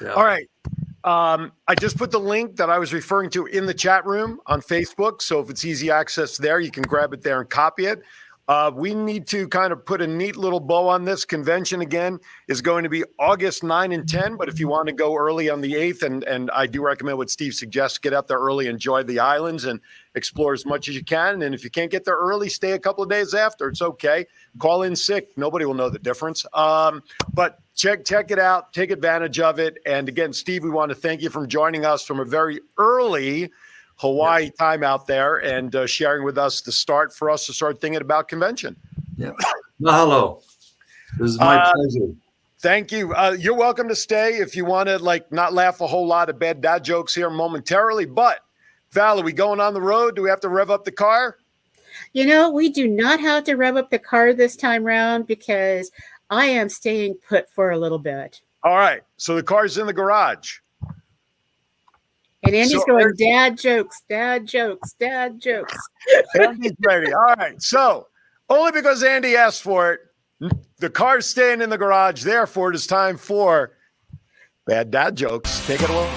Yeah. All right. I just put the link that I was referring to in the chat room on Facebook. So if it's easy access there, you can grab it there and copy it. We need to kind of put a neat little bow on this. Convention, again, is going to be August 9 and 10. But if you want to go early on the 8th, and I do recommend what Steve suggests, get out there early, enjoy the islands, and explore as much as you can. And if you can't get there early, stay a couple of days after. It's okay. Call in sick. Nobody will know the difference. But check it out. Take advantage of it. And again, Steve, we want to thank you for joining us from a very early Hawaii time out there and sharing with us the start for us to start thinking about convention. Yeah. Mahalo. This is my pleasure. Thank you. You're welcome to stay if you want to not laugh a whole lot of bad dad jokes here momentarily. But Val, are we going on the road? Do we have to rev up the car? We do not have to rev up the car this time around, because I am staying put for a little bit. All right. So the car's in the garage. And Andy's going, dad jokes, dad jokes, dad jokes. Andy's ready. All right. So only because Andy asked for it, the car's staying in the garage. Therefore, it is time for bad dad jokes. Take it away.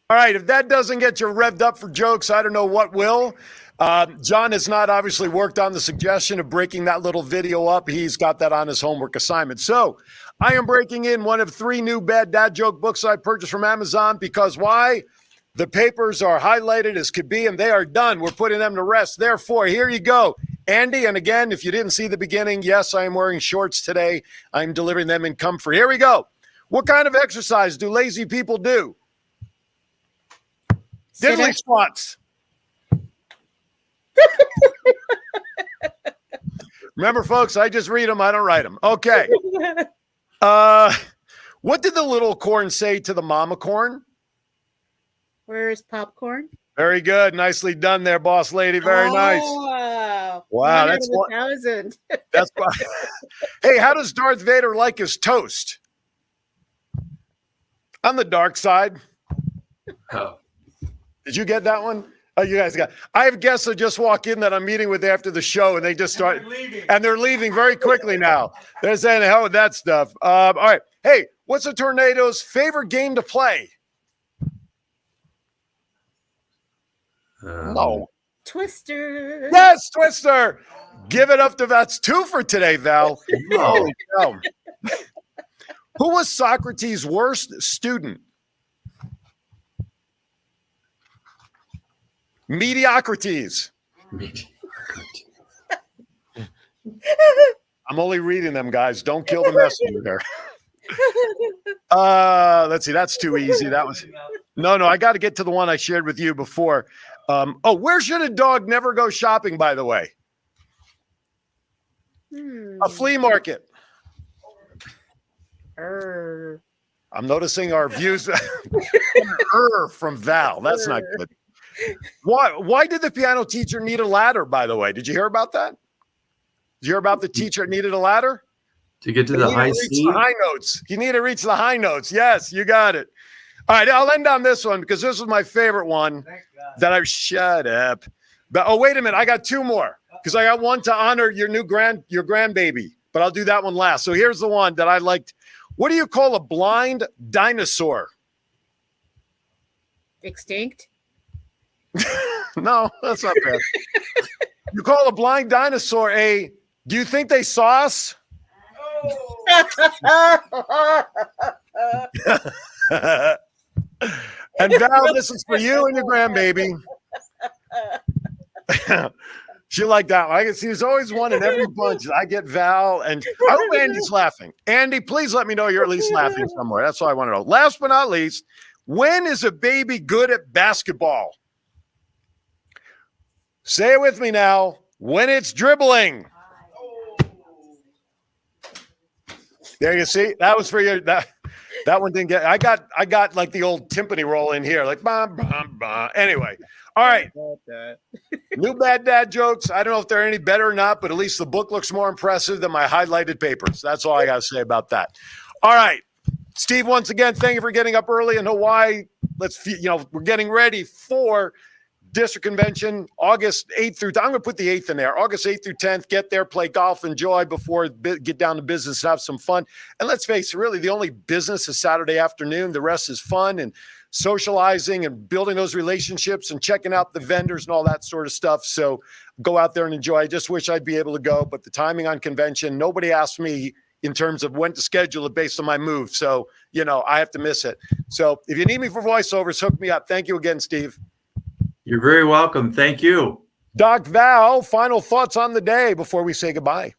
All right, if that doesn't get you revved up for jokes, I don't know what will. John has not obviously worked on the suggestion of breaking that little video up. He's got that on his homework assignment. So I am breaking in one of 3 new bad dad joke books I purchased from Amazon, because why? The papers are highlighted as could be, and they are done. We're putting them to rest. Therefore, here you go. Andy, and again, if you didn't see the beginning, yes, I am wearing shorts today. I'm delivering them in comfort. Here we go. What kind of exercise do lazy people do? Diddly squats. Remember, folks, I just read them. I don't write them. Okay. What did the little corn say to the mama corn? Where is popcorn? Very good. Nicely done there, boss lady. Very nice. Wow. Wow. That's 1,000. That's why. Hey, how does Darth Vader like his toast? On the dark side. Oh. Did you get that one? Oh, you guys got. I have guests that just walk in that I'm meeting with after the show, and they just start, and they're leaving very quickly now. They're saying, "The hell with that stuff." All right. Hey, What's a tornado's favorite game to play? No. Twister. Yes, Twister. Give it up to that's 2 for today, Val. Holy cow. Who was Socrates' worst student? Mediocrities. I'm only reading them, guys. Don't kill the messenger there. Let's see. That's too easy. That was no. I got to get to the one I shared with you before. Where should a dog never go shopping, by the way? A flea market. I'm noticing our views from Val. That's not good. Why did the piano teacher need a ladder, by the way? Did you hear about that? Did you hear about the teacher needed a ladder? To get to the high C? The high notes. You need to reach the high notes. Yes, you got it. All right, I'll end on this one because this was my favorite one that I shut up. But wait a minute, I got 2 more because I got one to honor your grandbaby, but I'll do that one last. So here's the one that I liked. What do you call a blind dinosaur? Extinct. No, that's not bad. You call a blind dinosaur a, do you think they saw us? And Val, this is for you and your grandbaby. She liked that one. I can see there's always one in every bunch. I get Val, and I hope Andy's laughing. Andy, please let me know you're at least laughing somewhere. That's all I want to know. Last but not least, when is a baby good at basketball? Say it with me now. When it's dribbling. There you see. That was for you. That one didn't get. I got like the old timpani roll in here, like bah, bah, bah. Anyway. All right. New bad dad jokes. I don't know if they're any better or not, but at least the book looks more impressive than my highlighted papers. That's all I got to say about that. All right. Steve, once again, thank you for getting up early in Hawaii. We're getting ready for District Convention, August 8th through, I'm going to put the 8th in there, August 8th through 10th. Get there, play golf, enjoy before get down to business, have some fun. And let's face it, really the only business is Saturday afternoon. The rest is fun and socializing and building those relationships and checking out the vendors and all that sort of stuff. So go out there and enjoy. I just wish I'd be able to go, but the timing on convention, nobody asked me in terms of when to schedule it based on my move. So, I have to miss it. So if you need me for voiceovers, hook me up. Thank you again, Steve. You're very welcome. Thank you. Doc Val, final thoughts on the day before we say goodbye.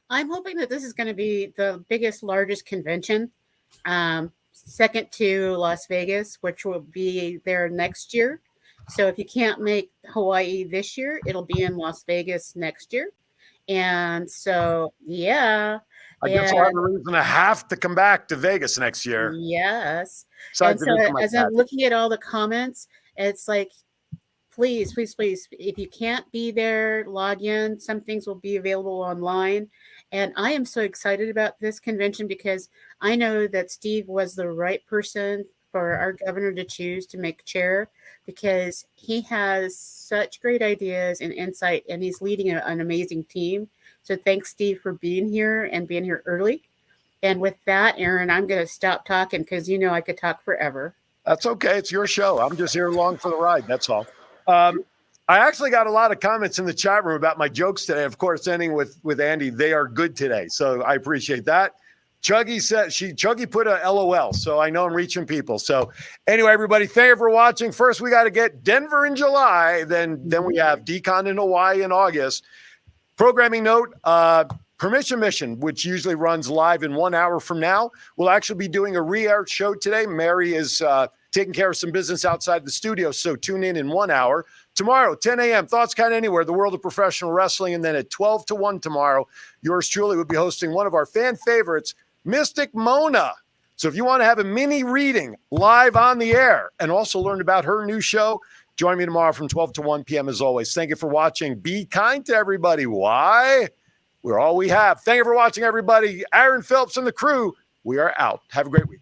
I'm hoping that this is going to be the biggest, largest convention, second to Las Vegas, which will be there next year. So if you can't make Hawaii this year, it'll be in Las Vegas next year. And so, yeah. I guess I'll have a reason to have to come back to Vegas next year. Yes. Besides And so as I'm looking at all the comments, it's like, please, if you can't be there, log in. Some things will be available online. And I am so excited about this convention because I know that Steve was the right person for our governor to choose to make chair because he has such great ideas and insight, and he's leading an amazing team. So thanks, Steve, for being here and being here early. And with that, Aaron, I'm going to stop talking because I could talk forever. That's okay. It's your show. I'm just here along for the ride. That's all. I actually got a lot of comments in the chat room about my jokes today. Of course, ending with Andy, they are good today. So I appreciate that. Chuggy put a LOL. So I know I'm reaching people. So anyway, everybody, thank you for watching. First, we got to get Denver in July. Then we have Decon in Hawaii in August. Programming note, Permission Mission, which usually runs live in 1 hour from now. We'll actually be doing a re-air show today. Mary is taking care of some business outside the studio, so tune in 1 hour. Tomorrow, 10 a.m., Thoughts Count Anywhere, the world of professional wrestling. And then at 12 to 1 tomorrow, yours truly will be hosting one of our fan favorites, Mystic Mona. So if you want to have a mini reading live on the air and also learn about her new show, join me tomorrow from 12 to 1 p.m. as always. Thank you for watching. Be kind to everybody. Why? We're all we have. Thank you for watching, everybody. Aaron Phelps and the crew, we are out. Have a great week.